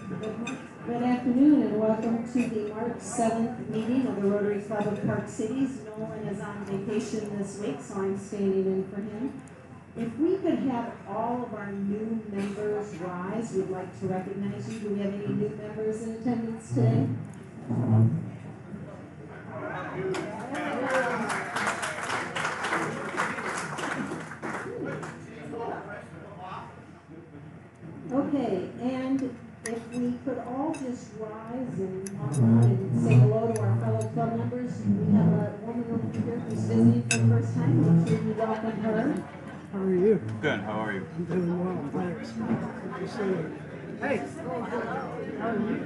Good afternoon and welcome to the March 7th meeting of the Rotary Club of Park Cities. Nolan is on vacation this week, so I'm standing in for him. If we could have all of our new members rise, we'd like to recognize you. Do we have any new members in attendance today? Okay, and if we could all just rise and walk around and say hello to our fellow club members. We have a woman over here who's visiting for the first time. Make sure you welcome her. How are you? Good, how are you? I'm doing well, thanks. Good to see you. Hey! How are you?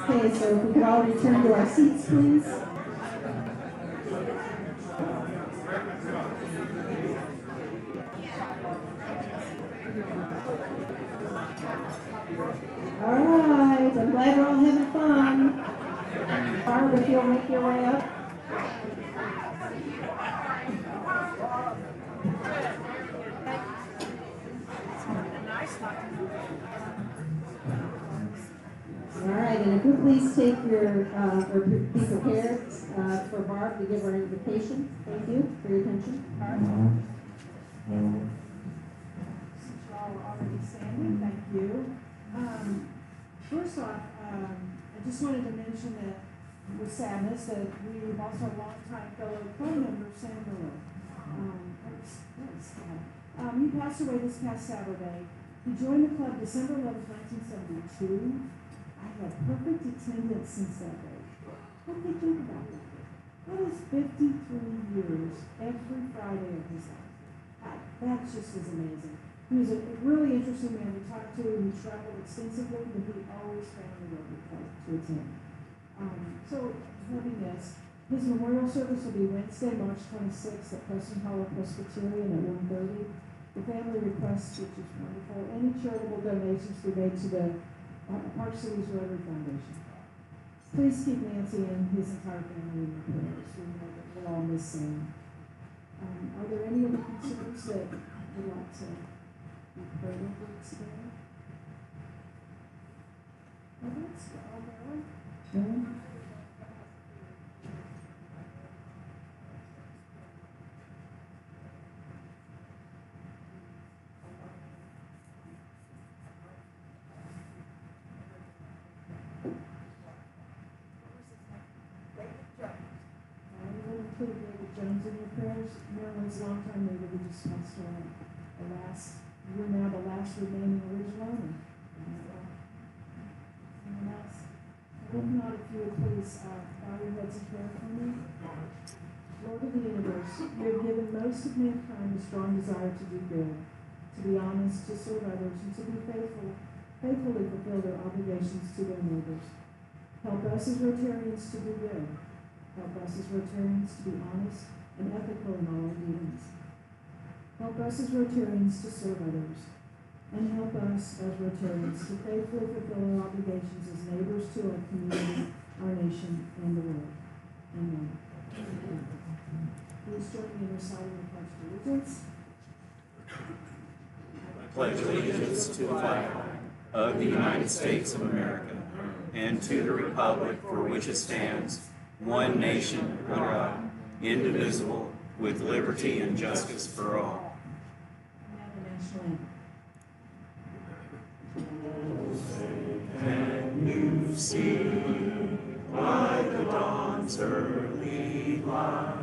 Okay, so if we could all return to our seats, please. All right, I'm glad we're all having fun. Barb, if you'll make your way up. All right, and if you please take your, or be prepared for Barb to give her invitation. Thank you for your attention. Since you're all already standing, thank you. First off, I just wanted to mention that with sadness that we've also a longtime fellow club member, Sam Miller. He passed away this past Saturday. He joined the club December 11, 1972. I had perfect attendance since that day. What do you think about that? That is 53 years every Friday of his life. That just is amazing. He was a really interesting man to talk to. He traveled extensively, but he always found the Rotary Club to attend. So, having this, his memorial service will be Wednesday, March 26th at Preston Hall Presbyterian at 1:30. The family requests, which is wonderful, any charitable donations be made to the Park Cities Rotary Foundation. Please keep Nancy and his entire family in your prayers. We know that we'll all miss Sam. Are there any other concerns that you'd like to be prayed over today? Oh, that's good. names in your prayers. Marilyn's longtime neighbor who just passed away. You're now the last remaining original owner. Anyone else? If not, if you would please bow your heads in prayer for me. Lord of the universe, you have given most of mankind a strong desire to do good, to be honest, to serve others, and to be faithfully fulfill their obligations to their neighbors. Help us as Rotarians to do good. Help us as Rotarians to be honest and ethical in all our dealings. Help us as Rotarians to serve others. And help us as Rotarians to faithfully fulfill our obligations as neighbors to our community, our nation, and the world. Amen. Please join me in reciting the Pledge of Allegiance. I pledge allegiance to the flag of the United States of America and to the republic for which it stands, one nation, under God, indivisible, with liberty and justice for all. Now the national anthem. Can you see by the dawn's early light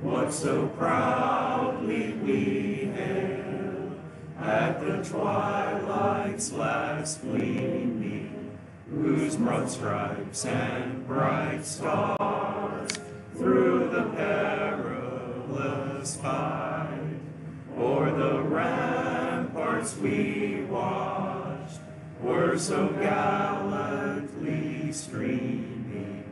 what so proudly we hailed at the twilight's last gleaming, whose broad stripes and bright stars through the perilous fight o'er the ramparts we watched were so gallantly streaming,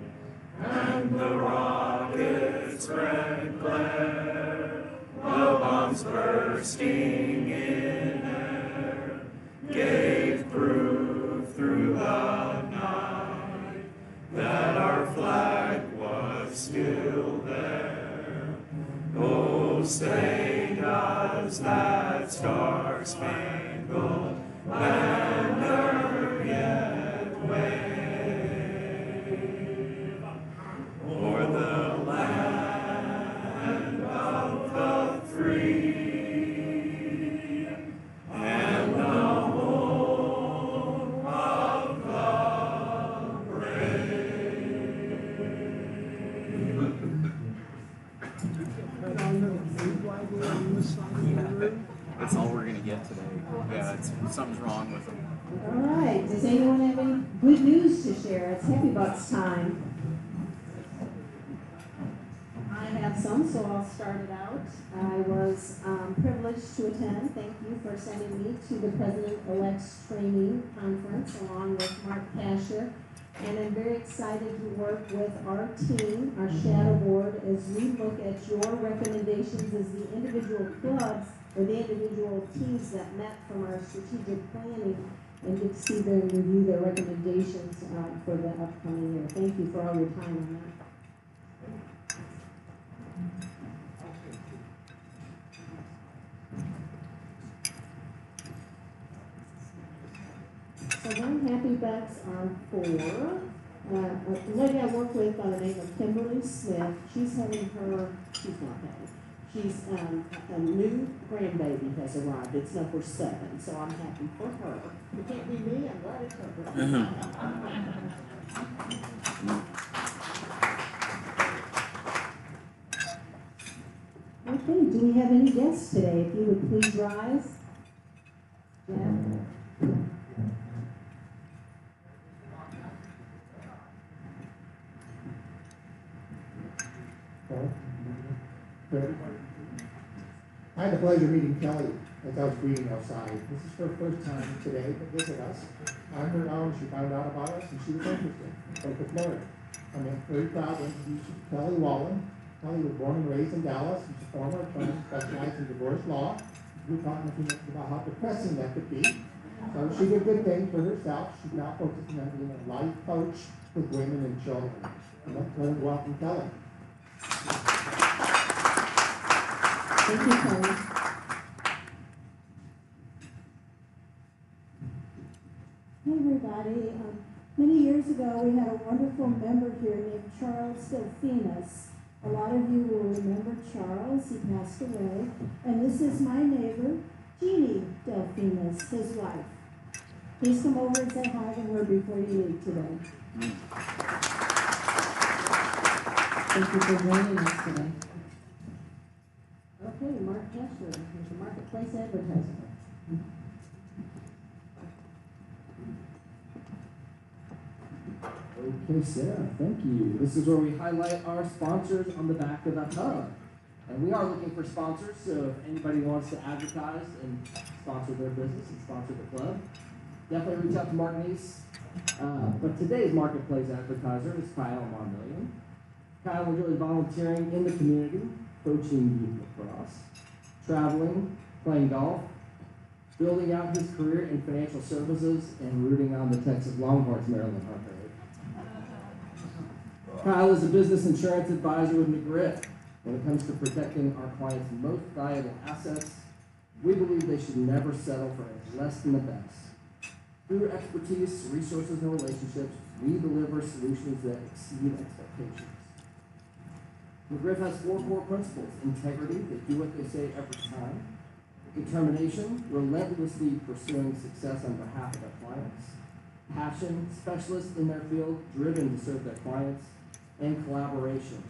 and the rocket's red glare, the bombs bursting in air, gave proof through the night that our flag was still there. Oh, stay does that star-spangled banner yet wave o'er the land of the free and the home of the That's all we're gonna get today. Yeah, something's wrong with them. All right, does anyone have any good news to share? It's Happy Bucks time. I have some, so I'll start it out. I was privileged to attend. Thank you for sending me to the President-Elect's training conference along with Mark Casher. And I'm very excited to work with our team, our shadow board, as we look at your recommendations as the individual clubs or the individual teams that met from our strategic planning and get to see them review their recommendations for the upcoming year. Thank you for all your time on that. So my Happy Bucks are for a lady I work with by the name of Kimberly Smith. She's not having. She's a new grandbaby has arrived. It's number 7, so I'm happy for her. It can't be me. I'm glad it's her. Okay, do we have any guests today? If you would please rise. Yeah. I had the pleasure of meeting Kelly as I was greeting outside. This is her first time today to visit us. I heard how she found out about us and she was interested. Spoke with Lord. I'm very proud to introduce you to Kelly Wallen. Kelly was born and raised in Dallas. She's a former attorney specialized in divorce law. We talked a few minutes about how depressing that could be. So she did good things for herself. She's now focusing on being a life coach with women and children. Let's welcome Kelly. Thank you, Kelly. Hey everybody, many years ago we had a wonderful member here named Charles Delphinus. A lot of you will remember Charles, he passed away. And this is my neighbor, Jeannie Delphinus, his wife. Please come over and say hi to her before you leave today. Thank you for joining us today. Okay, Mark Kesher, here's the marketplace advertisement. Okay, Sarah, thank you. This is where we highlight our sponsors on the back of the hub. And we are looking for sponsors, so if anybody wants to advertise and sponsor their business and sponsor the club, definitely reach out to Mark Neese. But today's marketplace advertiser is Kyle Marmillion. Kyle enjoys volunteering in the community, coaching youth lacrosse, traveling, playing golf, building out his career in financial services, and rooting on the Texas Longhorns Maryland Hurricane. Kyle is a business insurance advisor with McGriff. When it comes to protecting our clients' most valuable assets, we believe they should never settle for less than the best. Through expertise, resources, and relationships, we deliver solutions that exceed expectations. McGriff has 4 core principles: integrity, they do what they say every time; determination, relentlessly pursuing success on behalf of their clients; passion, specialists in their field, driven to serve their clients; and collaboration,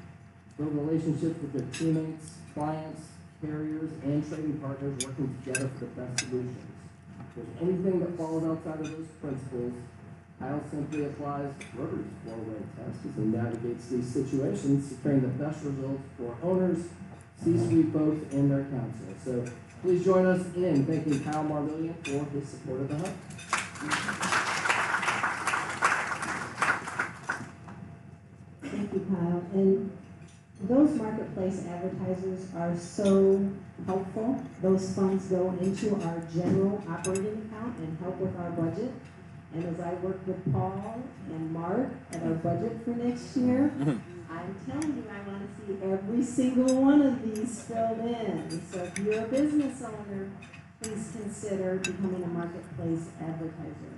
build relationships with their teammates, clients, carriers, and trading partners, working together for the best solutions. If there's anything that falls outside of those principles, Kyle simply applies Rotary's 4-way test as he navigates these situations, securing the best results for owners, C-suite folks, and their counsel. So please join us in thanking Kyle Marmillion for his support of the hub. Thank you, Kyle. And those marketplace advertisers are so helpful. Those funds go into our general operating account and help with our budget. And as I work with Paul and Mark at our budget for next year, I'm telling you, I want to see every single one of these filled in. So if you're a business owner, please consider becoming a marketplace advertiser.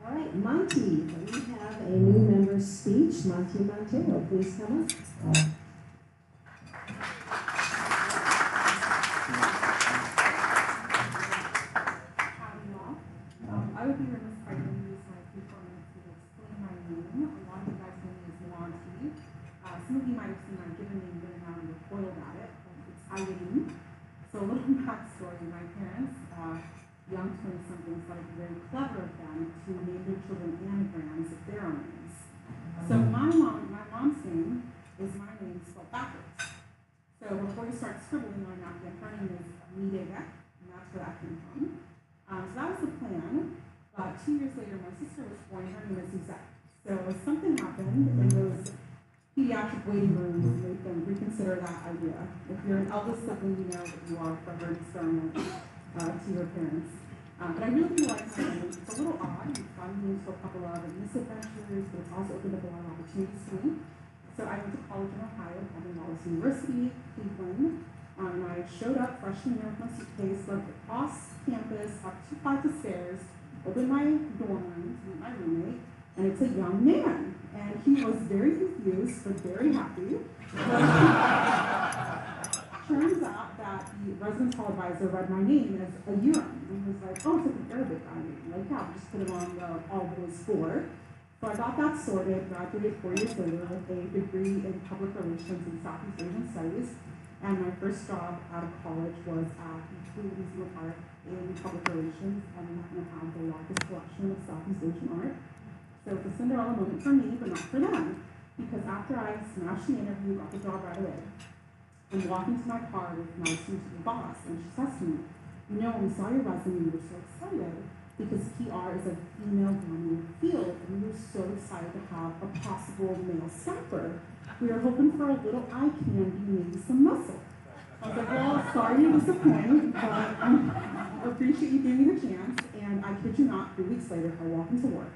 All right, Monty, we have a new member's speech. Monty Montero, please come up. I would be remiss if I didn't use my 3-4 minutes to explain my name. A lot of you guys know me as Monty. Some of you might have seen my given name written down and foiled at it. It's Eileen. So a little backstory. My parents, young 20-somethings, thought it'd be very clever of them to name their children anagrams of their own names. So my mom's name is my name spelled backwards. So before you start scribbling on napkin, her name is Midega, and that's where that came from. So that was the plan. 2 years later, my sister was born. Her name is Suzette. So something happened in those pediatric waiting rooms and made them reconsider that idea. If you're an eldest sibling, you know that you are forever an experiment to your parents. But I really do like my name. It's a little odd. It's gotten me into a couple of misadventures, but it's also opened up a lot of opportunities to me. So I went to college in Ohio, Kevin Wallace University, Cleveland. And I showed up freshman year with my suitcase, left across campus, up 2 flights of stairs, opened my dorm room to meet my roommate, and it's a young man. And he was very confused, but very happy. Turns out that the residence hall advisor read my name as a Urim, and was like, oh, it's like an Arabic guy name. Like, yeah, just put it on the all-boys floor. So I got that sorted, graduated 4 years later with a degree in public relations and Southeast Asian studies. And my first job out of college was at the Blue Museum of Art in public relations, and we happen to have the largest collection of Southeast Asian art. So it's a Cinderella moment for me, but not for them, because after I smashed the interview, got the job right away, I'm walking to my car with my soon-to-be boss, and she says to me, you know, when we saw your resume, we were so excited, because PR is a female-dominated field, and we were so excited to have a possible male staffer. We were hoping for a little eye candy, maybe some muscle. I was like, well, sorry to disappoint, but I appreciate you giving me the chance. And I kid you not, 3 weeks later, I walk into work,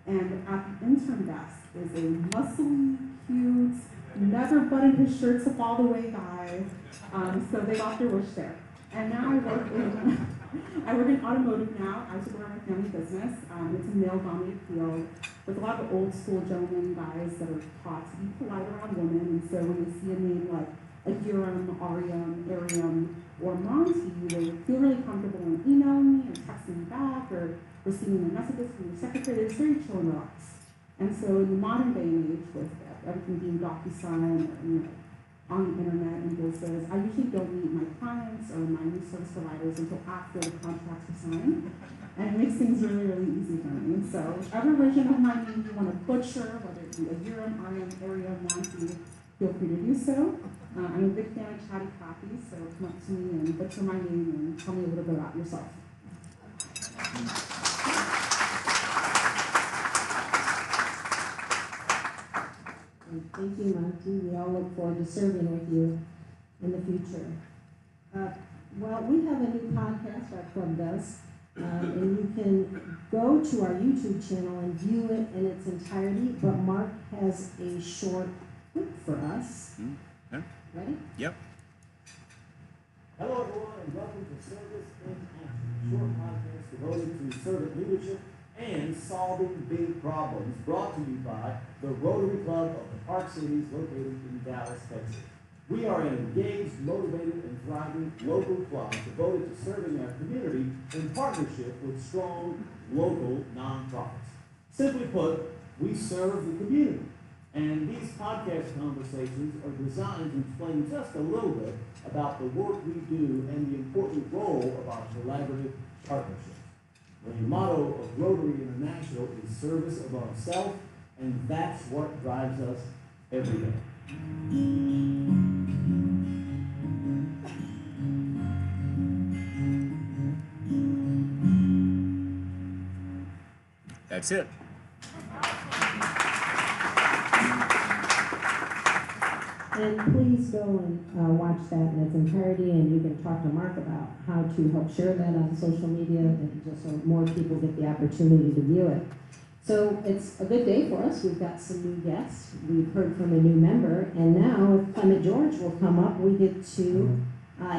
and at the intern desk is a muscly, cute, never buttoned his shirts up all the way guy. So they got their wish there. And now I work in automotive now. I used to run my family business. It's a male-dominated field with a lot of old school gentlemen guys that are taught to be polite around women. And so when they see a name like a Urim, Arium, or Monty, they feel really comfortable in emailing me and texting me back or receiving their messages from their secretary. It's very chill and relaxed. And so in the modern day and age, with everything being DocuSign or on the internet and business. I usually don't meet my clients or my new service providers until after the contracts are signed. And it makes things really, really easy for me. So whichever version of my name you want to butcher, whether it be a Urim, RM, area, Monty, feel free to do so. I'm a big fan of chatty Cathy, so come up to me and butcher my name and tell me a little bit about yourself. Thank you, Monty. We all look forward to serving with you in the future. Well, we have a new podcast our club does, and you can go to our YouTube channel and view it in its entirety, but Mark has a short clip for us. Okay. Ready? Yep. Hello everyone and welcome to Service in Action, a short podcast devoted to servant leadership and solving big problems, brought to you by the Rotary Club of the Park Cities located in Dallas, Texas. We are an engaged, motivated, and thriving local club devoted to serving our community in partnership with strong local nonprofits. Simply put, we serve the community. And these podcast conversations are designed to explain just a little bit about the work we do and the important role of our collaborative partnerships. The motto of Rotary International is service of ourself, and that's what drives us every day. That's it. And please go and watch that in its entirety, and you can talk to Mark about how to help share that on social media, and just so more people get the opportunity to view it. So it's a good day for us. We've got some new guests. We've heard from a new member, and now if Clement George will come up, we get to,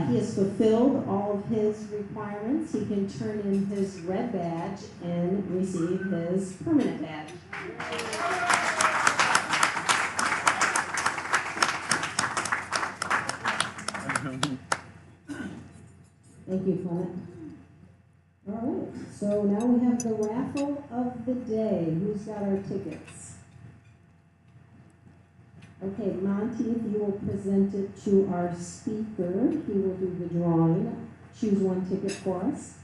he has fulfilled all of his requirements. He can turn in his red badge and receive his permanent badge. Thank you, Clement. All right, so now we have the raffle of the day. Who's got our tickets? Okay, Monty, if you will present it to our speaker, he will do the drawing. Choose one ticket for us.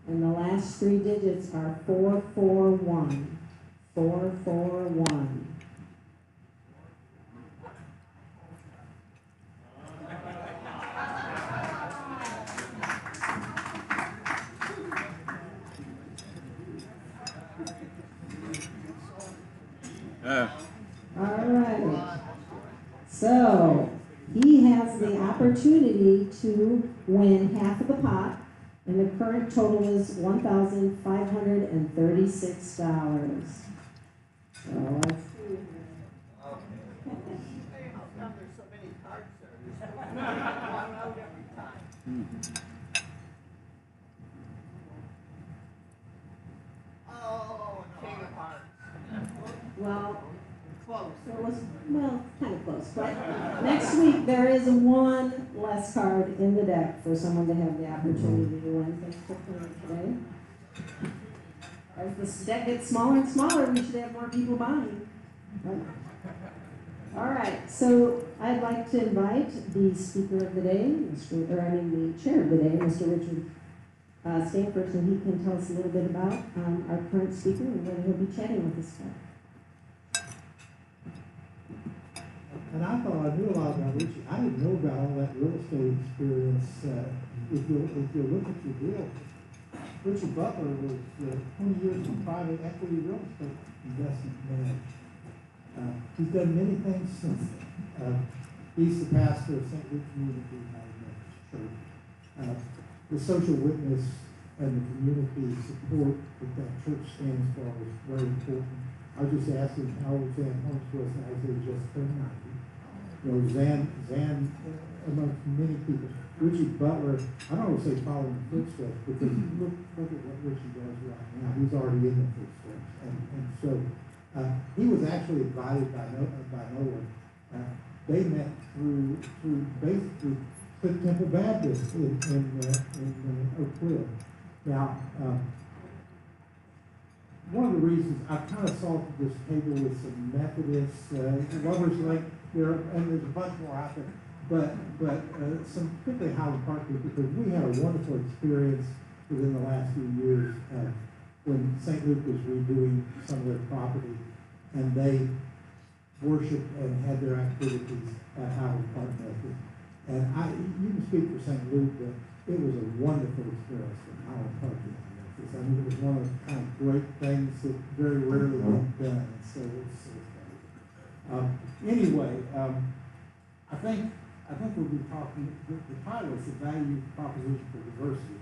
And the last three digits are 441. 441. All right. So he has the opportunity to win half of the pot. And the current total is $1,536. So let's see. How come there's so many cards there? Oh, King of Hearts. Well, Close. it was, well, kind of close. But next week there is one less card in the deck for someone to have the opportunity to win. Thanks for playing today. As this deck gets smaller and smaller, we should have more people buying. All right, so I'd like to invite the speaker of the day, the chair of the day, Mr. Richard Stanford, so he can tell us a little bit about our current speaker and what he'll be chatting with us about. And I thought I knew a lot about Richie. I didn't know about all that real estate experience. If you look at your deal, Richie Butler was 20 years in private equity real estate investment manager. He's done many things since then. He's the pastor of St. Luke Community Church. The social witness and the community support that church stands for is very important. I was just asking how old Zan Holmes was, and I said he just turned 90. You know, Zan, amongst many people, Richie Butler, I don't want to say following the footsteps, because look at what Richie does right now. He's already in the footsteps. And so he was actually invited by Noah. They met through basically Cliff Temple Baptist in Oak Cliff. Now, one of the reasons I kind of salted this table with some Methodists, Lovers Lake, and there's a bunch more out there, but some particularly Highland Park people, because we had a wonderful experience within the last few years when St. Luke was redoing some of their property, and they worshiped and had their activities at Highland Park Method. And you can speak for St. Luke, but it was a wonderful experience for Highland Park Method. I mean, it was one of the kind of great things that very rarely get done, and so it's so funny. Anyway, I think we'll be talking, the title is the value proposition for diversity.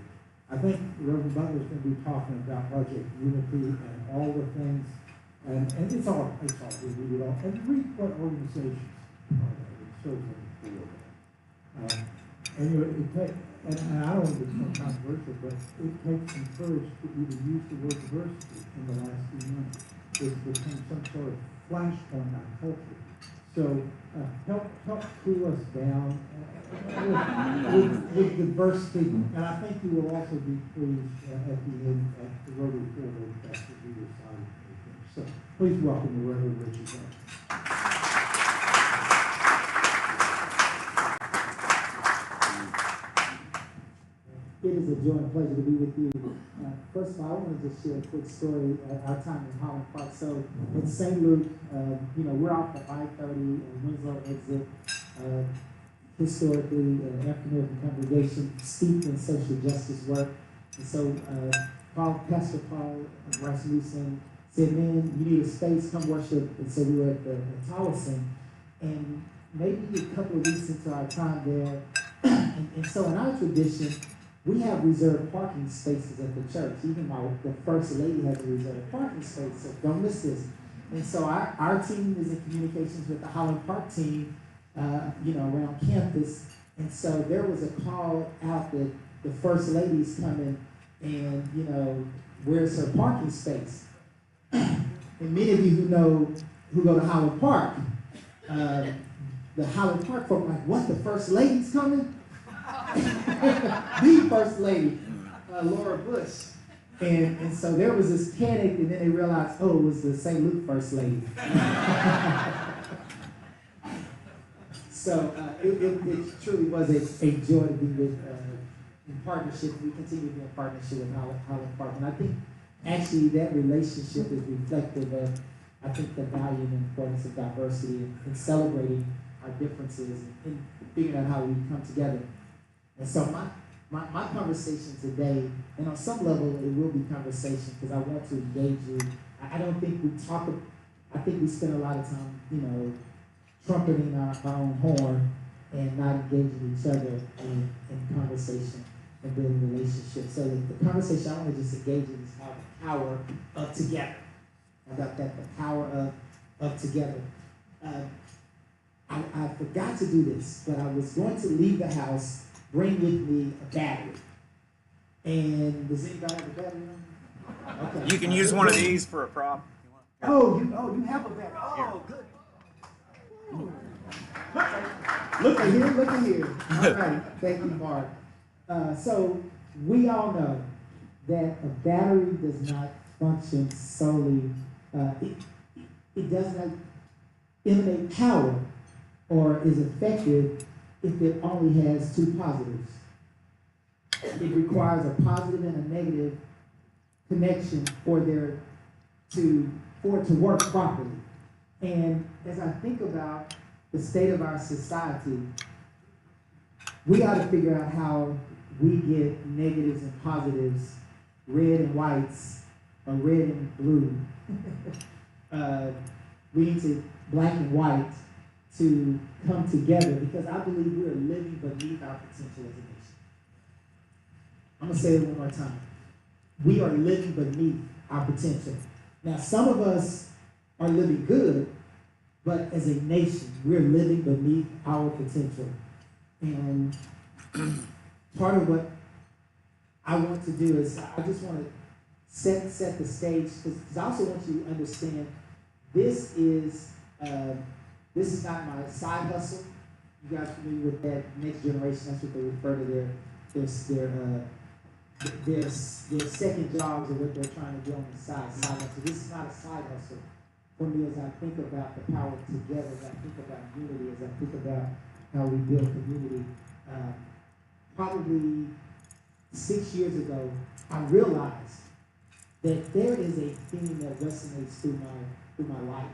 I think Reverend Butler is going to be talking about Project Unity and all the things, and it's all good, read it all, and read what organizations are there. It shows them the field. Anyway, and I don't want to become controversial, but it takes some courage to even use the word diversity in the last few months. It's become some sort of flashpoint in our culture. So help cool us down with diversity, and I think you will also be pleased at the end at the Rotary Forward after we decide. So please welcome the Reverend Richie Butler. It is a joy and pleasure to be with you. First of all, I want to just share a quick story of our time in Highland Park. So at St. Luke, we're off the I-30 and Winslow exit. Historically, African-American congregation steeped in social justice work. And so Pastor Paul Rasmussen said, man, you need a space, come worship. And so we were at the Towson. And maybe a couple of weeks into our time there, and so in our tradition, we have reserved parking spaces at the church. Even the First Lady has a reserved parking space, so don't miss this. And so our team is in communications with the Highland Park team, around campus. And so there was a call out that the First Lady's coming and, where's her parking space? And many of you who go to Highland Park, the Highland Park folk are like, what, the First Lady's coming? The First Lady, Laura Bush. And so there was this panic, and then they realized, oh, it was the St. Luke First Lady. So it truly was a joy to be with, in partnership. We continue to be in partnership with Highland Park. And I think actually that relationship is reflective of, I think, the value and importance of diversity and celebrating our differences and figuring out how we come together. And so my conversation today, and on some level it will be conversation because I want to engage you. I don't think I think we spend a lot of time, trumpeting our own horn and not engaging each other in conversation and building relationships. So the conversation I want to just engage in is how the power of together. About that, the power of together. I forgot to do this, but I was going to leave the house, bring with me a battery. And does anybody have a battery? Okay. You can use one of these for a prop. Oh, you have a battery. Oh, good. Look at here. All right, thank you, Mark. So we all know that a battery does not function solely. It does not emanate power or is effective if it only has two positives. It requires a positive and a negative connection for it to work properly. And as I think about the state of our society, we got to figure out how we get negatives and positives, red and whites, or red and blue. We need to black and white to come together because I believe we are living beneath our potential as a nation. I'm going to say it one more time. We are living beneath our potential. Now, some of us are living good, but as a nation, we're living beneath our potential. And part of what I want to do is I just want to set the stage because I also want you to understand this is not my side hustle. You guys familiar with that next generation? That's what they refer to their second jobs or what they're trying to do on the side hustle. This is not a side hustle for me as I think about the power together, as I think about unity, as I think about how we build community. Probably 6 years ago, I realized that there is a theme that resonates through my life.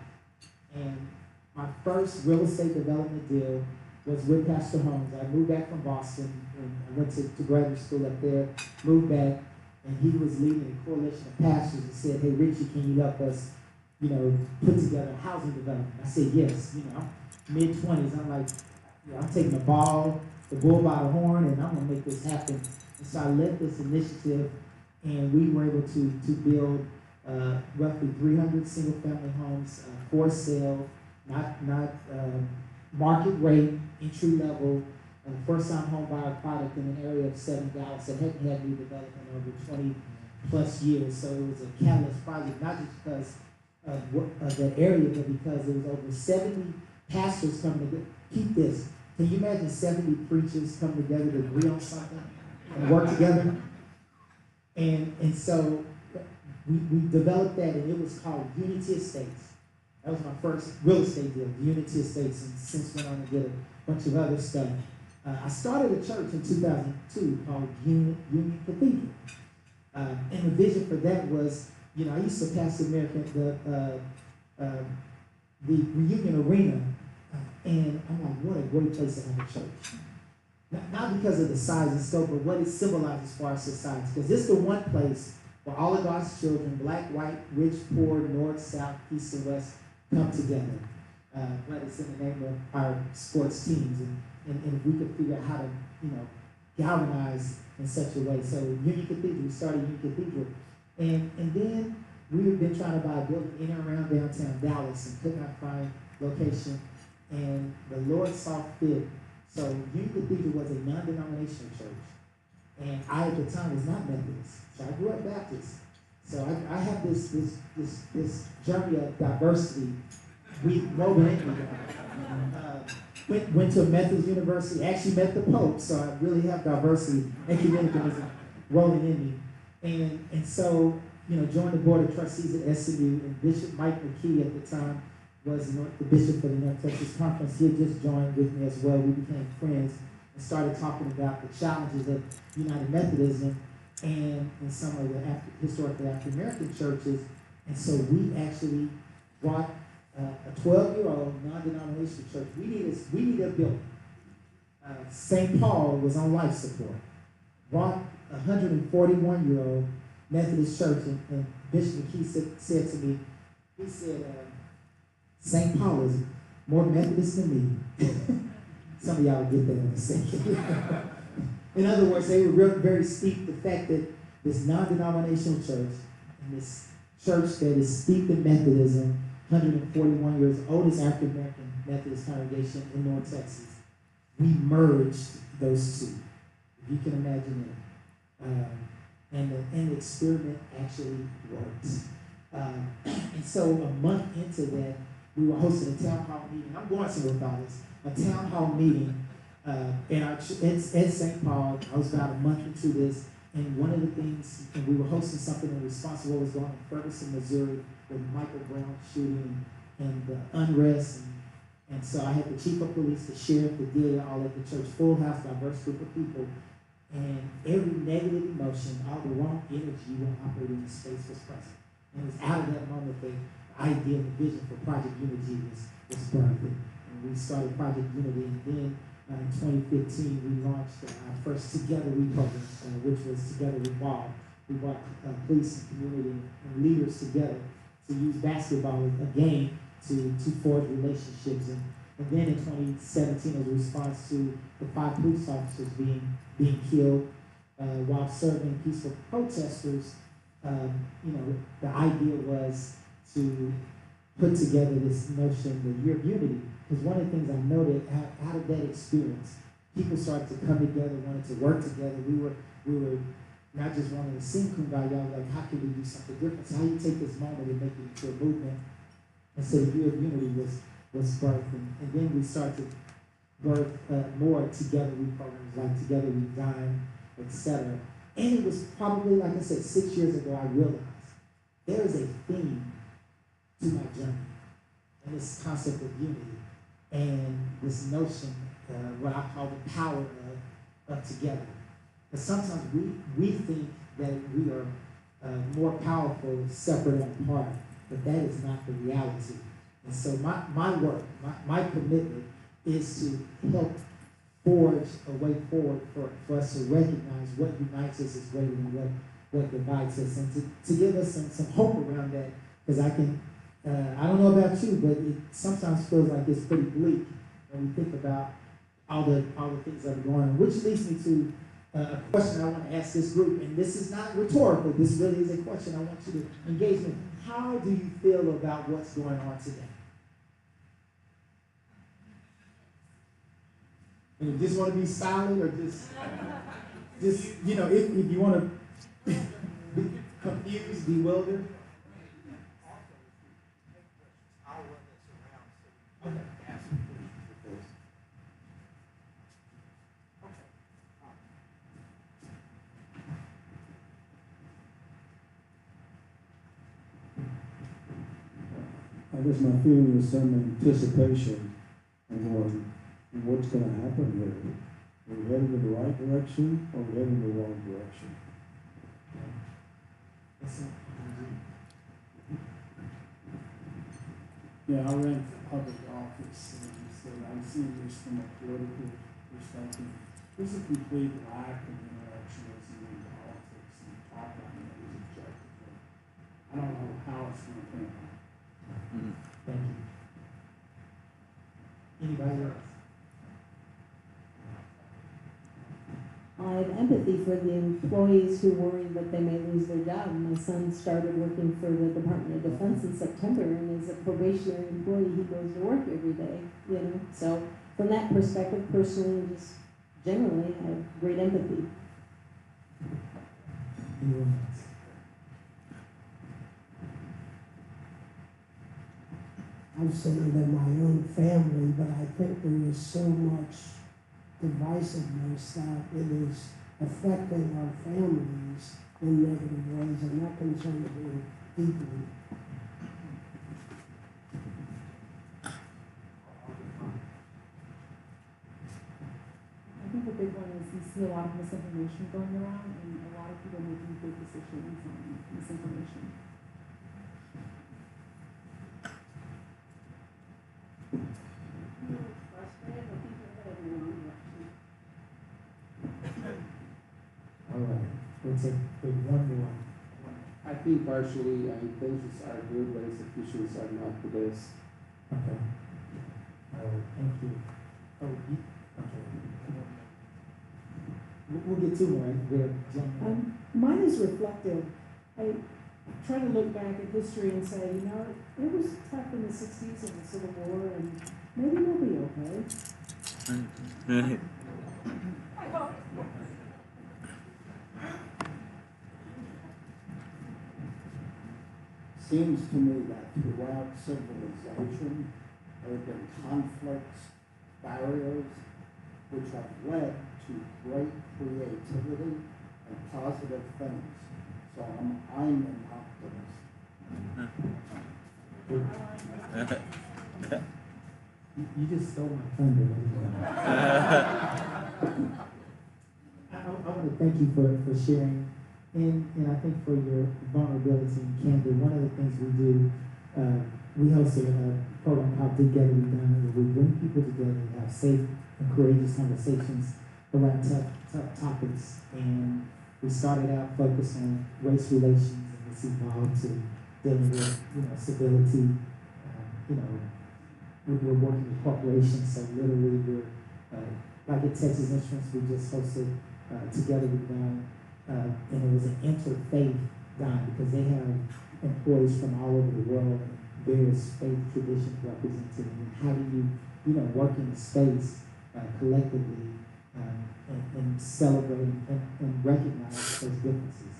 And my first real estate development deal was with Pastor Holmes. I moved back from Boston, and I went to graduate school up there, moved back, and he was leading a coalition of pastors and said, hey, Richie, can you help us, put together a housing development? I said, yes, I'm mid-20s. I'm like, I'm taking the bull by the horn, and I'm gonna make this happen. And so I led this initiative, and we were able to build roughly 300 single-family homes for sale, not market rate, entry level, first-time home buyer product in an area of 7 Dallas that hadn't had new development over 20 plus years. So it was a catalyst project, not just because of the area, but because there was over 70 pastors coming together. Keep this. Can you imagine 70 preachers coming together to agree on something and work together? And so we developed that, and it was called Unity Estates. That was my first real estate deal, Unity Estates, and since went on to get a bunch of other stuff. I started a church in 2002 called Union Cathedral. And the vision for that was, I used to pastor the Reunion Arena, and I'm like, what a great place to have a church. Not because of the size and scope, but what it symbolizes for our society. Because it's the one place where all of God's children, black, white, rich, poor, north, south, east, and west, come together. But it's in the name of our sports teams. And if we could figure out how to, galvanize in such a way. So Union Cathedral, we started Union Cathedral. And then we've been trying to buy a building in and around downtown Dallas and could not find location. And the Lord saw fit. So Union Cathedral was a non-denominational church. And I at the time was not Methodist. So I grew up Baptist. So I have this journey of diversity. We woven into it. Went to a Methodist university, actually met the Pope, so I really have diversity and ecumenicalism rolling in me. And so, joined the board of trustees at SMU, and Bishop Mike McKee at the time was the bishop for the North Texas Conference. He had just joined with me as well. We became friends and started talking about the challenges of United Methodism and in some of the historically African-American churches. And so we actually brought a 12-year-old non-denominational church. We needed a building. St. Paul was on life support. Brought a 141-year-old Methodist church, and Bishop McKee said to me, he said, St. Paul is more Methodist than me. Some of y'all will get that in a second. In other words, they were very steeped the fact that this non-denominational church and this church that is steeped in Methodism, 141 years, oldest African-American Methodist congregation in North Texas, we merged those two. If you can imagine it. And the experiment actually worked. And so a month into that, we were hosting a town hall meeting. I'm going somewhere about this. A town hall meeting at St. Paul. I was about a month into this, and one of the things, and we were hosting something in response to what was going on in Ferguson, Missouri, with Michael Brown shooting and the unrest. And so I had the chief of police, the sheriff, the DA, all at the church, full house, diverse group of people. And every negative emotion, all the wrong energy when operating in the space was present. And it was out of that moment that the idea and the vision for Project Unity was birthed. And we started Project Unity, and then in 2015 we launched our first Together We program, which was Together We Ball. We brought police and community and leaders together to use basketball as a game to forge relationships. And then in 2017, as a response to the 5 police officers being killed while serving peaceful protesters, the idea was to put together this notion, the Year of Unity. Because one of the things I noted out of that experience, people started to come together, wanted to work together. We were not just wanting to sing Kumbaya, like how can we do something different? So how you take this moment and make it into a movement? And so the Year of Unity was birthed. And then we started to birth more Together We programs, like Together We Dine, etc. And it was probably, like I said, 6 years ago, I realized there is a theme to my journey, and this concept of unity, and this notion, what I call the power of together. Because sometimes we think that we are more powerful separate and apart, but that is not the reality. And so my work, my commitment is to help forge a way forward for us to recognize what unites us is greater than what divides us, and to give us some hope around that. Because I don't know about you, but it sometimes feels like it's pretty bleak when we think about all the things that are going on, which leads me to a question I want to ask this group, and this is not rhetorical, this really is a question I want you to engage with. How do you feel about what's going on today? And you just want to be silent, or just you know, if you want to be confused, bewildered. Okay. I guess my feeling is some anticipation on what's going to happen here. Are we heading in the right direction, or are we heading in the wrong direction? Yeah, I ran for public office, and so I'm seeing this from a political perspective. There's a complete lack of intellectualism in politics, and talk on it is objectively. I don't know how it's going to pan out. Thank you. Anybody else? I have empathy for the employees who worry that they may lose their job. My son started working for the Department of Defense in September, and as a probationary employee, he goes to work every day, you know. So from that perspective, personally and just generally, I have great empathy. I've seen it in my own family, but I think there is so much divisiveness that it is affecting our families in negative ways, and that concerns me deeply. I think the big one is you see a lot of misinformation going around, and a lot of people making big decisions on misinformation. All right, we'll take one more. I think partially, things are good, but executions are not the best. Okay. All right, thank you. Oh, okay. We'll get two more. Mine is reflective. I try to look back at history and say, you know, it was tough in the 60s and the Civil War, and maybe we'll be okay. Seems to me that throughout civilization, there have been conflicts, barriers, which have led to great creativity and positive things. So I'm an optimist. You just stole my thunder. I want to thank you for sharing, and I think for your vulnerability and candor. One of the things we do, we host a program called Together We Done, where we bring people together to have safe and courageous conversations around tough topics. And we started out focused on race relations, and it's evolved to dealing with, civility. We're working with corporations, so literally we're, like at Texas Instruments, we just hosted Together We Done, and it was an interfaith dine because they have employees from all over the world and various faith traditions represented. And how do you, work in a space collectively and celebrate and recognize those differences?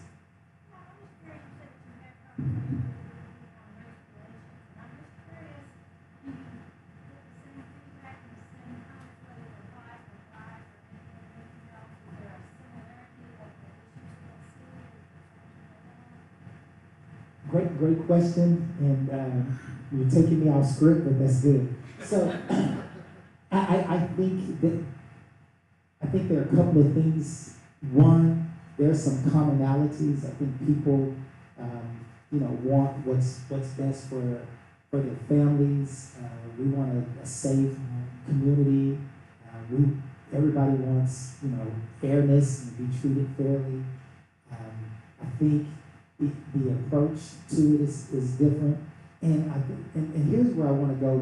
Great question, and you're taking me off script, but that's good. So, I think there are a couple of things. One, there's some commonalities. I think people, want what's best for their families. We want a safe community. Everybody wants, fairness and be treated fairly. I think the approach to it is different. And here's where I want to go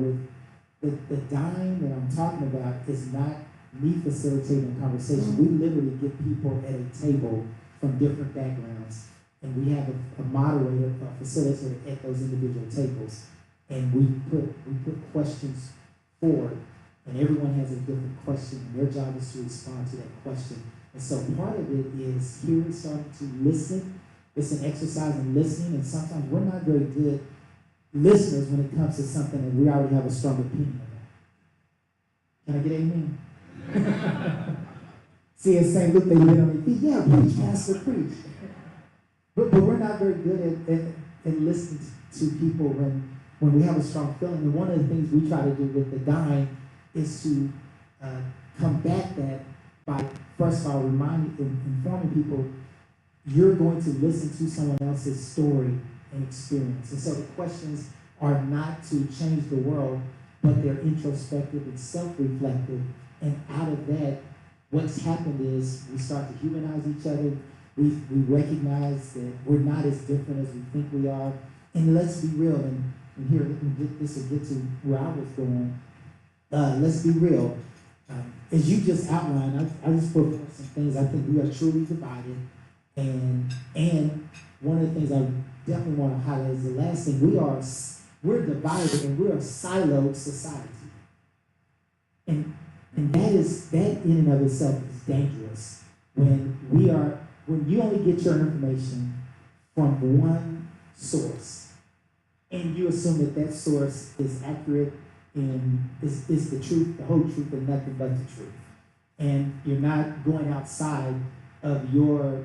with the dime that I'm talking about is not me facilitating a conversation. We literally get people at a table from different backgrounds, and we have a moderator, a facilitator at those individual tables, and we put questions forward, and everyone has a different question, and their job is to respond to that question. And so part of it is here we're starting to listen. It's an exercise in listening, and sometimes we're not very good listeners when it comes to something that we already have a strong opinion about. Can I get amen? See, in St. Luke, they get on their feet. Yeah, preach, pastor, preach. But we're not very good at listening to people when we have a strong feeling. And one of the things we try to do with the dime is to combat that by, first of all, informing people you're going to listen to someone else's story and experience. And so the questions are not to change the world, but they're introspective and self-reflective. And out of that, what's happened is we start to humanize each other. We recognize that we're not as different as we think we are. And let's be real, and here, let me get this and get to where I was going. Let's be real. As you just outlined, I just put some things. I think we are truly divided. And one of the things I definitely want to highlight is the last thing. We're divided and we're a siloed society. And that in and of itself is dangerous. When you only get your information from one source, and you assume that source is accurate and is the truth, the whole truth, and nothing but the truth. And you're not going outside of your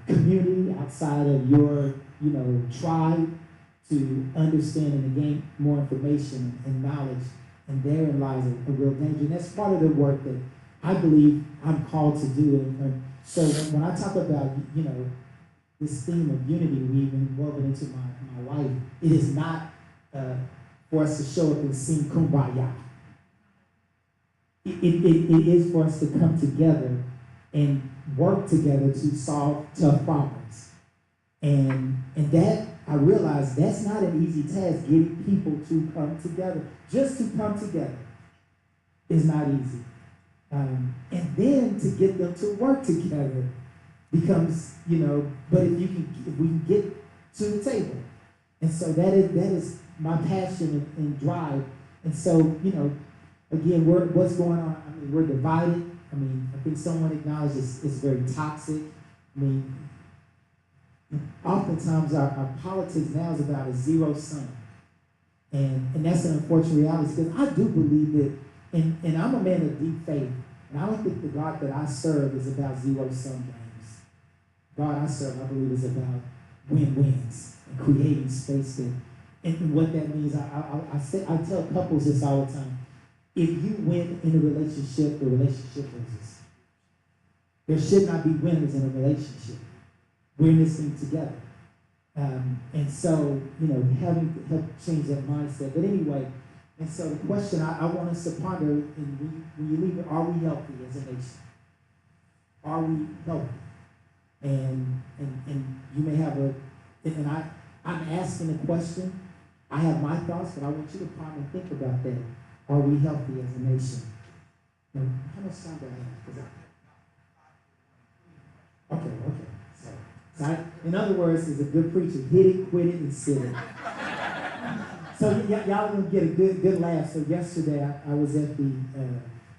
community, outside of your tribe, to understand and to gain more information and knowledge, and therein lies a real danger. And that's part of the work that I believe I'm called to do. And so when I talk about this theme of unity weaving woven into my life, it is not for us to show up and sing kumbaya. It is for us to come together and work together to solve tough problems. And that, I realize that's not an easy task, getting people to come together. Just to come together is not easy. And then to get them to work together becomes, but if we can get to the table. And so that is my passion and drive. And so, again, what's going on? I mean, we're divided. I think someone acknowledged it's very toxic. Oftentimes our politics now is about a zero sum. And that's an unfortunate reality, because I do believe that, and I'm a man of deep faith, and I don't think the God that I serve is about zero sum games. God I serve, I believe, is about win-wins and creating space that, and what that means, I tell couples this all the time. If you win in a relationship, the relationship loses. There should not be winners in a relationship. We're in this thing together. And so, having to help change that mindset. But anyway, and so the question I want us to ponder, and when you leave it, are we healthy as a nation? Are we healthy? And you may have I'm asking a question. I have my thoughts, but I want you to ponder and think about that. Are we healthy as a nation? Now, how much time do I have? Okay. So in other words, as a good preacher, hit it, quit it, and sit it. So y'all are going to get a good laugh. So yesterday, I was at the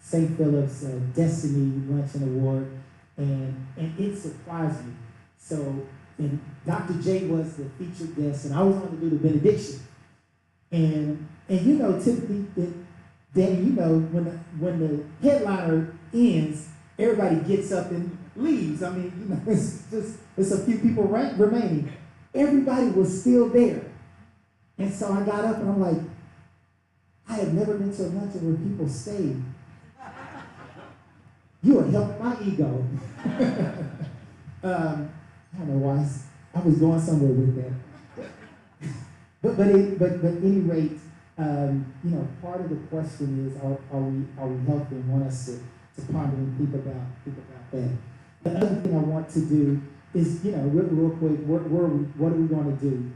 St. Philip's Destiny Luncheon Award, and it surprised me. So, and Dr. J was the featured guest, and I was on to do the benediction. And typically, Danny, when the headliner ends, everybody gets up and leaves. It's a few people remaining. everybody was still there. And so I got up and I'm like, I have never been to a luncheon where people stayed. You are helping my ego. I don't know why I was going somewhere with that. But at any rate, you know, part of the question is, are we healthy, and want us to ponder and think about that. The other thing I want to do is, you know, real quick, what are we going to do?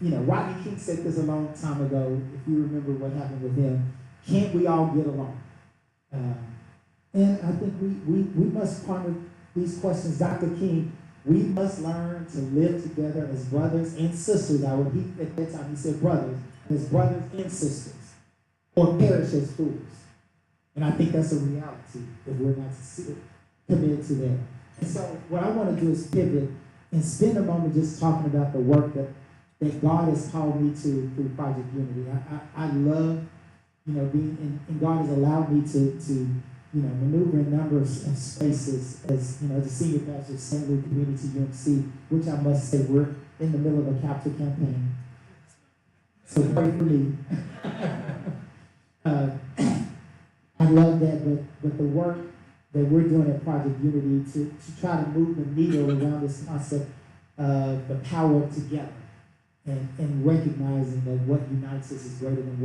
You know, Rodney King said this a long time ago, if you remember what happened with him. Can't we all get along? And I think we must ponder these questions. Dr. King, we must learn to live together as brothers and sisters. At that time he said brothers, as brothers and sisters, or perish as fools. And I think that's a reality if we're not committed to that. And so what I want to do is pivot and spend a moment just talking about the work that God has called me to through Project Unity. I love, you know, being, and God has allowed me to you know, maneuver in a number of spaces as, you know, the senior pastor of St. Louis Community UMC, which I must say we're in the middle of a capital campaign. So pray for me. I love that, but the work that we're doing at Project Unity to try to move the needle around this concept of the power of together and recognizing that what unites us is greater than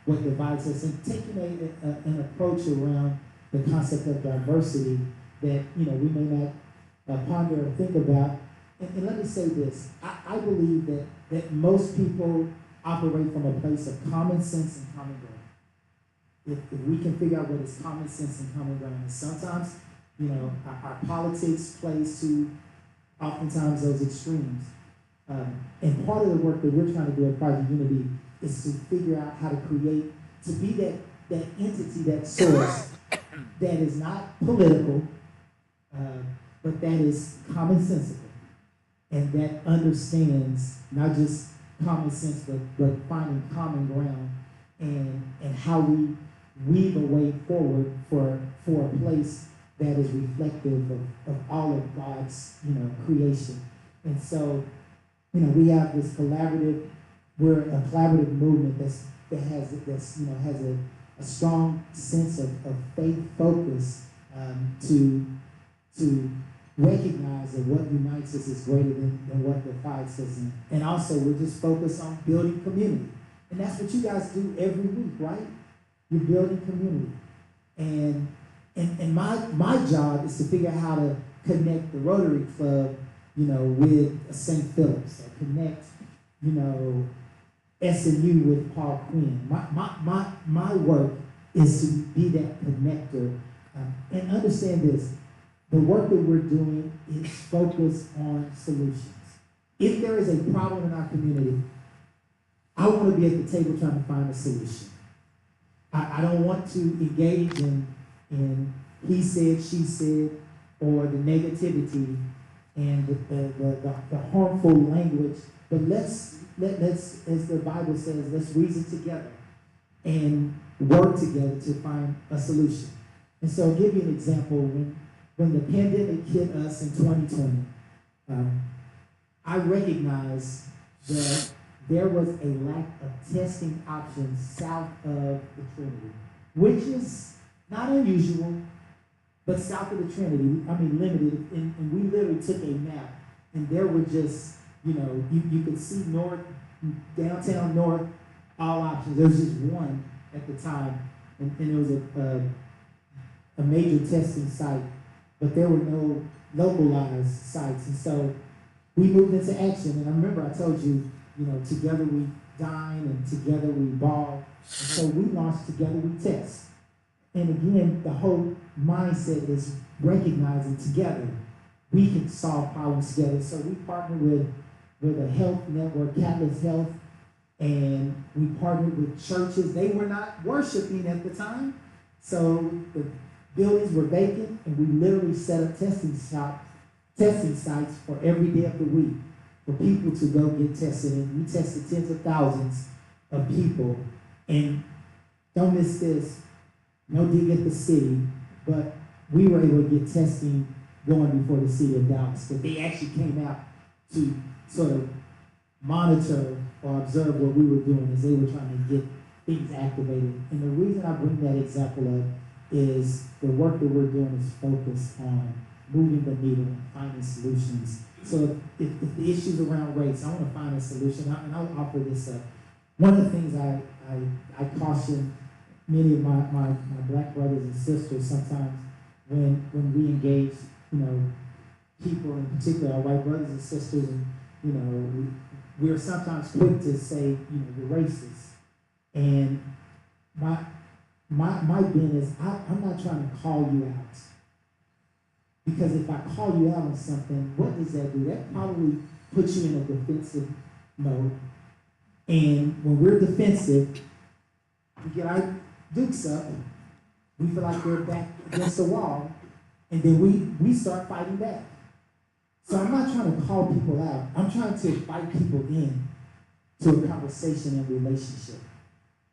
what divides us, and taking an approach around the concept of diversity that, you know, we may not ponder or think about. And let me say this, I believe that most people operate from a place of common sense and common ground. If we can figure out what is common sense and common ground, and sometimes, you know, our politics plays to oftentimes those extremes. And part of the work that we're trying to do at Project Unity is to figure out how to create, to be that entity, that source that is not political, but that is commonsensical, and that understands not just common sense, but finding common ground and how we weave a way forward for a place that is reflective of all of God's, you know, creation. And so, you know, we have this we're a collaborative movement that has a strong sense of faith focus to recognize that what unites us is greater than what divides us. And also, we're just focused on building community. And that's what you guys do every week, right? You're building community. And my job is to figure out how to connect the Rotary Club, you know, with St. Philip's, or connect, you know, SNU with Paul Quinn. My work is to be that connector. And understand this, the work that we're doing is focused on solutions. If there is a problem in our community, I want to be at the table trying to find a solution. I don't want to engage in he said, she said, or the negativity and the harmful language. But let's, as the Bible says, let's reason together and work together to find a solution. And so I'll give you an example. When the pandemic hit us in 2020, I recognized that there was a lack of testing options south of the Trinity, which is not unusual, but south of the Trinity, I mean limited. And we literally took a map, and there were just, you know, you could see north, downtown north, all options. There was just one at the time, and it was a major testing site, but there were no localized sites. And so we moved into action. And I remember I told you, you know, together we dine and together we ball. And so we launched Together We Test. And again, the whole mindset is recognizing together we can solve problems together. So we partnered with a health network, Catalyst Health, and we partnered with churches. They were not worshiping at the time, so the buildings were vacant, and we literally set up testing sites for every day of the week for people to go get tested. And we tested tens of thousands of people. And don't miss this, no dig at the city, but we were able to get testing going before the city of Dallas. But they actually came out to sort of monitor or observe what we were doing as they were trying to get things activated. And the reason I bring that example up is the work that we're doing is focused on moving the needle and finding solutions. So if the issues around race, I want to find a solution, and I'll offer this up. One of the things I caution many of my black brothers and sisters sometimes when we engage, people in particular, our white brothers and sisters, and, we're sometimes quick to say, you're racist. And my being is, I'm not trying to call you out. Because if I call you out on something, what does that do? That probably puts you in a defensive mode. And when we're defensive, we get our dukes up, we feel like we're back against the wall, and then we start fighting back. So I'm not trying to call people out. I'm trying to invite people in to a conversation and relationship.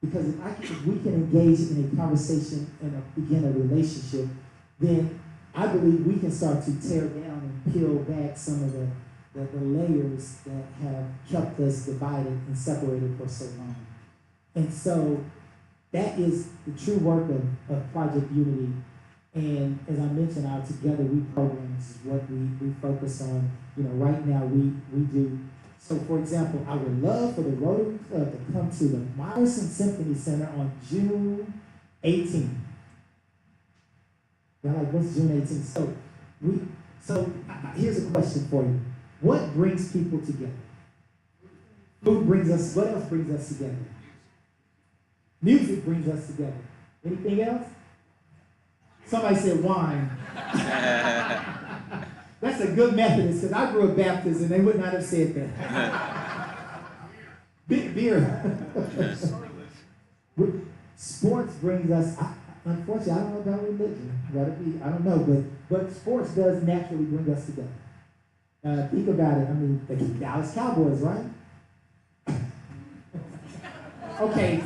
Because if we can engage in a conversation and begin a relationship, then I believe we can start to tear down and peel back some of the layers that have kept us divided and separated for so long. And so that is the true work of Project Unity. And as I mentioned, our Together We programs is what we focus on. Right now we do. So for example, I would love for the Rotary Club to come to the Myerson Symphony Center on June 18th. They're like, what's June 18th? So here's a question for you. What brings people together? Food brings us, what else brings us together? Music brings us together. Anything else? Somebody said wine. That's a good Methodist, because I grew up Baptist and they would not have said that. Beer. Sports brings us, unfortunately, I don't know about religion. I don't know, but sports does naturally bring us together. Think about it. I mean, the Dallas Cowboys, right? Okay,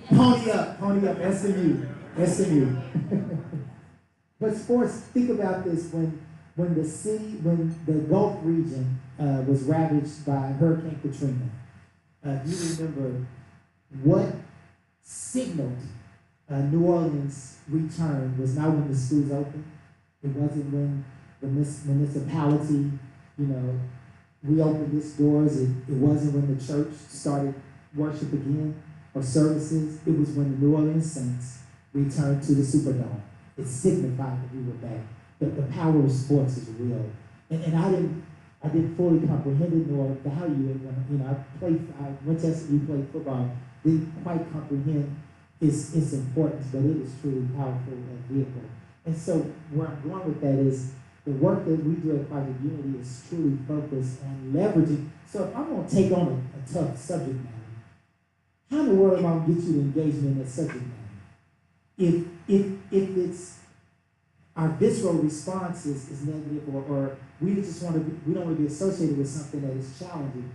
pony up, SMU. But sports, think about this, when the Gulf region was ravaged by Hurricane Katrina, you remember what signaled New Orleans' return was not when the schools opened. It wasn't when the municipality, reopened its doors. It wasn't when the church started worship again or services. It was when the New Orleans Saints returned to the Superdome. It signified that we were back. The power of sports is real. And I didn't fully comprehend it nor value it when I went to SMU, played football, didn't quite comprehend its importance, but it is truly a powerful vehicle. And so where I'm going with that is the work that we do at Project Unity is truly focused on leveraging. So if I'm going to take on a tough subject matter, how in the world am I going to get you to engage me in that subject matter? If it's our visceral response is negative, or we don't want to be associated with something that is challenging,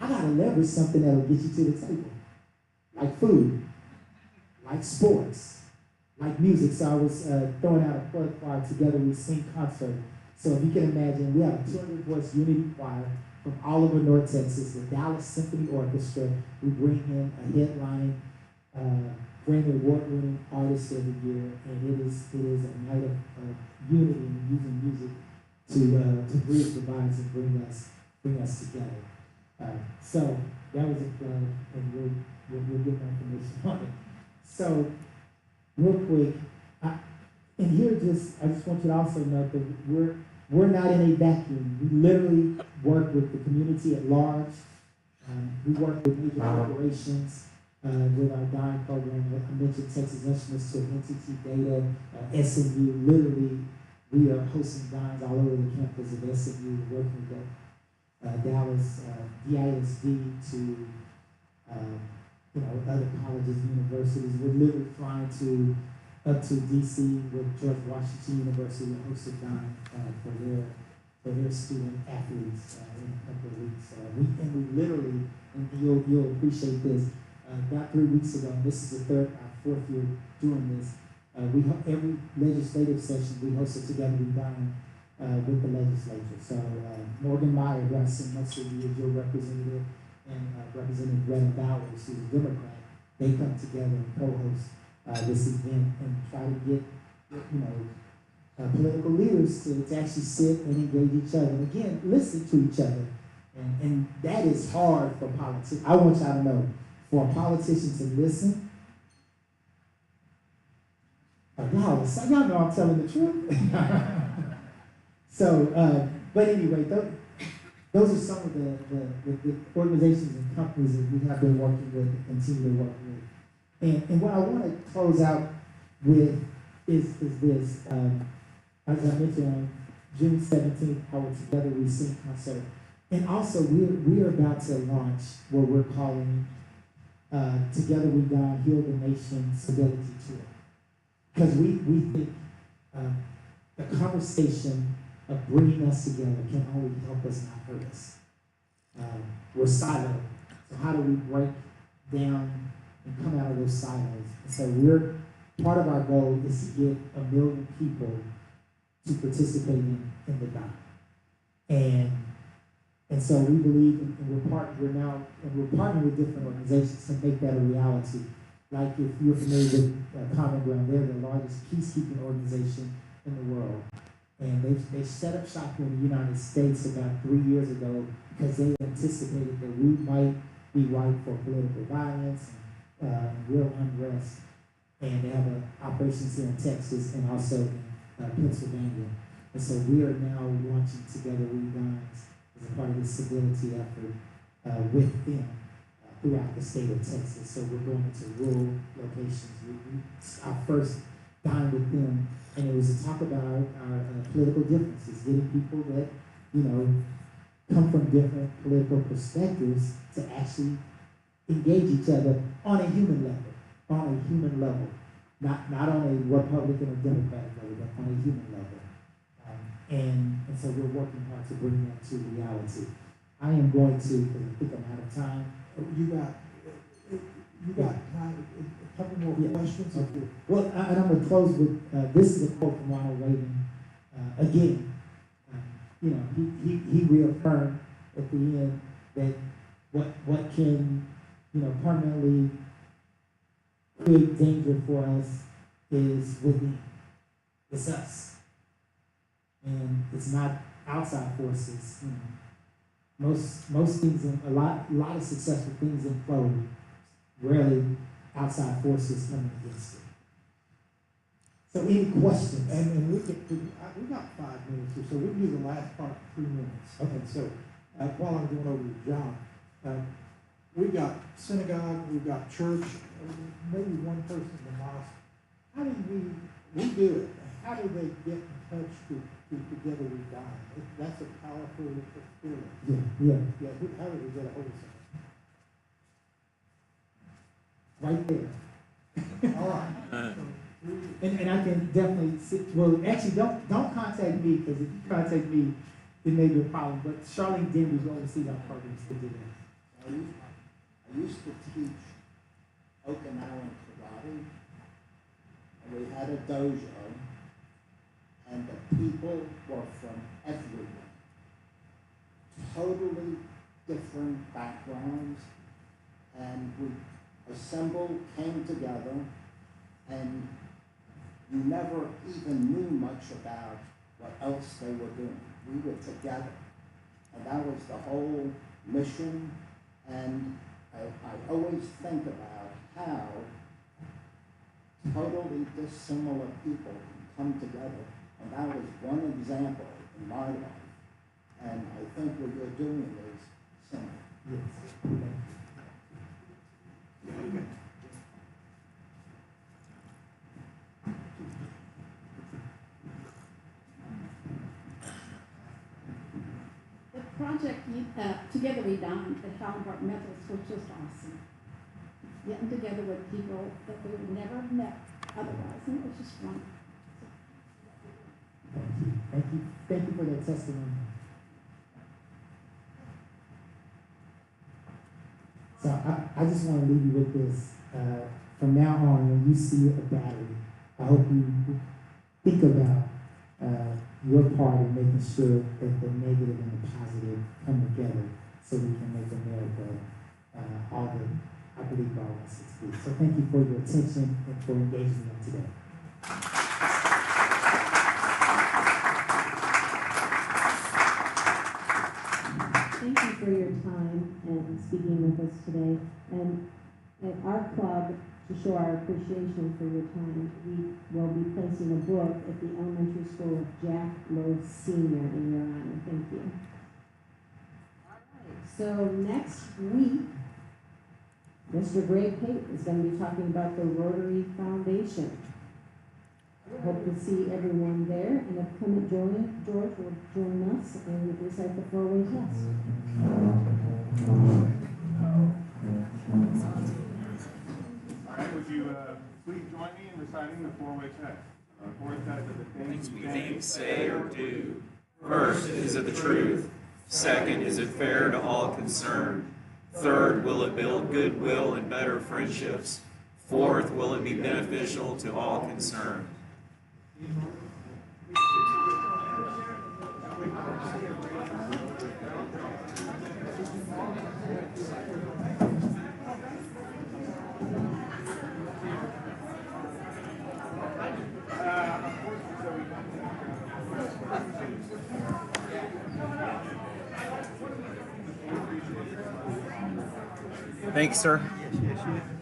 I got to leverage something that will get you to the table, like food, like sports, like music. So I was throwing out a plug for our Together We Sing concert. So if you can imagine, we have a 200-voice unity choir from all over North Texas, the Dallas Symphony Orchestra. We bring in a headline, Grammy award-winning artist every year, and it is a night of unity and using music to bridge divides and bring us together. So that was a plug, and we'll get more information on it. So real quick, I just want you to also note that we're not in a vacuum. We literally work with the community at large. We work with major corporations. With our dying program, I mentioned Texas Instruments to NTT Data, SMU. Literally, we are hosting dines all over the campus of SMU, working with Dallas, DISD to other colleges, universities. We're literally flying up to DC with George Washington University to host a dine for their student athletes in a couple of weeks. We literally, and you'll appreciate this. About 3 weeks ago, and this is our fourth year doing this, every legislative session we hosted Together We Dine, with the legislature. So Morgan Meyer, who I assume most of you is your representative, and Representative Greta Bowers, who's a Democrat, they come together and co-host this event and try to get, political leaders to actually sit and engage each other. And again, listen to each other. And that is hard for politics. I want y'all to know, for a politician to listen. Y'all know I'm telling the truth. So, but anyway, those are some of the organizations and companies that we have been working with and continue to work with. And what I want to close out with is this. As I mentioned, on June 17th, our Together We Sing concert. And also, we are about to launch what we're calling Together We God, Heal the Nation Stability Tour. Because we think the conversation of bringing us together can only help us, not hurt us. We're siloed. So how do we break down and come out of those silos? And so part of our goal is to get 1 million people to participate in the God. And so we believe, and we're partnering with different organizations to make that a reality. Like if you're familiar with Common Ground, they're the largest peacekeeping organization in the world. And they set up shop here in the United States about 3 years ago because they anticipated that we might be ripe for political violence and real unrest. And they have operations here in Texas and also in Pennsylvania. And so we are now launching Together We Guns as a part of this civility effort with them throughout the state of Texas. So we're going into rural locations. Our first dine with them, and it was to talk about our political differences, getting people that, come from different political perspectives to actually engage each other on a human level. Not on a Republican or Democratic level, but on a human level. And so we're working hard to bring that to reality. I am going to, because I think I'm out of time. You got time, a couple more questions? Okay. Well, and I'm going to close with, this is a quote from Ronald Reagan. Again, he reaffirmed at the end that what can, permanently create danger for us is within. It's us. And it's not outside forces. Most things, a lot of successful things implode. Rarely outside forces coming against it. So any questions? And we got 5 minutes or so. We can do the last part 3 minutes. Okay. So while I'm going over to John, we've got synagogue, we've got church, maybe one person in the mosque. How do we do it? How do they get in touch to Together We God? That's a powerful experience. Yeah. How do we get a hold of someone? Right there. All right. And I can definitely actually don't contact me, because if you contact me, it may be a problem. But Charlene Denby, who oversees our programs, could do that. I used to teach Okinawan karate, and we had a dojo, and the people were from everywhere. Totally different backgrounds, and we assembled, came together, and you never even knew much about what else they were doing. We were together, and that was the whole mission. And I always think about how totally dissimilar people can come together, and that was one example in my life. And I think what you're doing is similar. Yes. The project Together We Dine at Hallenbart Methodist was just awesome. Getting together with people that we would never have met otherwise, and it was just fun. Thank you for that testimony. So I just want to leave you with this. From now on, when you see a battery, I hope you think about your part in making sure that the negative and the positive come together so we can make America all that I believe God wants it to be. So thank you for your attention and for engaging me today. Thank you for your time and speaking with us today. And at our club, to show our appreciation for your time, we will be placing a book at the elementary school of Jack Lowe Sr. in your honor. Thank you. All right, so next week, Mr. Greg Pape is going to be talking about the Rotary Foundation. Hope to see everyone there, and if Clement George will join us and recite the four-way test. All right, would you please join me in reciting the four-way test? Four-way test of the things we think, say, or do. First, is it the truth? Second, is it fair to all concerned? Third, will it build goodwill and better friendships? Fourth, will it be beneficial to all concerned? Thanks, sir. Yes, yes, yes.